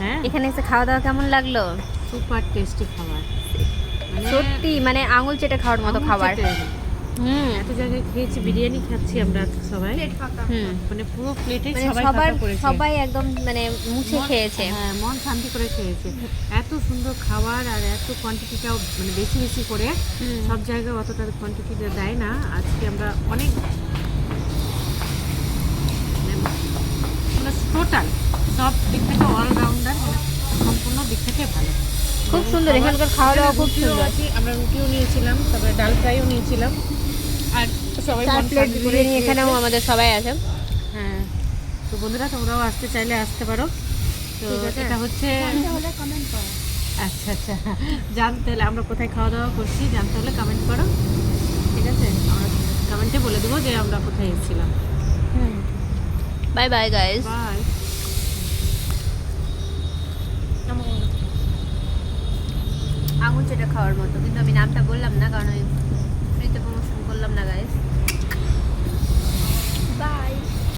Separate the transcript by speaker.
Speaker 1: হ্যাঁ
Speaker 2: এখানে এসে খাওয়া দাওয়া কেমন লাগলো?
Speaker 1: সুপার টেস্টি খাবার, মানে
Speaker 2: সত্যি মানে আঙুল চেটে খাওয়ার মতো
Speaker 1: আঙুল
Speaker 2: খাবার।
Speaker 1: চেটে।
Speaker 2: হুম
Speaker 1: এত জায়গায় খেয়েছি, বিরিয়ানি খাচ্ছি আমরা সবাই,
Speaker 2: হুম
Speaker 1: মানে পুরো প্লেটে
Speaker 2: মানে
Speaker 1: সবাই
Speaker 2: সবার
Speaker 1: ফাঁকা করেছে।
Speaker 2: সবাই একদম মানে মুছে খেয়েছে।
Speaker 1: হ্যাঁ, মন শান্তি করে খেয়েছে। এত সুন্দর খাবার আর এত কোয়ান্টিটিটাও মানে বেশি বেশি করে,
Speaker 2: হুম।
Speaker 1: সব জায়গায় অতটা কোয়ান্টিটিটা দেয় না। আজকে আমরা অনেক মানে টোটাল সব দিক থেকে অলরাউন্ডার, মানে সম্পূর্ণ দিক থেকে ভালো।
Speaker 2: খুব সুন্দর, এখানকার খাওয়া দাওয়া খুব
Speaker 1: রুটিও
Speaker 2: সুন্দর।
Speaker 1: আছে, আমরা রুটিও নিয়েছিলাম, তারপরে ডাল ফ্রাইও নিয়েছিলাম, আর সবাই
Speaker 2: 4
Speaker 1: মন
Speaker 2: প্লেট
Speaker 1: শান্তি করে
Speaker 2: বিরিয়ানি
Speaker 1: খেয়েছে।
Speaker 2: এখানেও আমাদের সবাই আছে।
Speaker 1: হ্যাঁ, তো বন্ধুরা তোমরাও আসতে চাইলে আসতে পারো। তো
Speaker 2: ঠিক আছে।
Speaker 1: এটা হচ্ছে, আচ্ছা আচ্ছা, জানতে হলে আমরা কোথায় খাওয়া দাওয়া করছি জানতে হলে কমেন্ট করো, ঠিক আছে? আমরা কমেন্টে বলে দেবো যে আমরা কোথায় এসেছিলাম।
Speaker 2: Bye bye guys.
Speaker 1: বাই।
Speaker 2: আঙুল চেটে খাওয়ার মতো, কিন্তু আমি নামটা বললাম না কারণ ওই ফ্রিতে প্রমোশন করলাম না গাইস।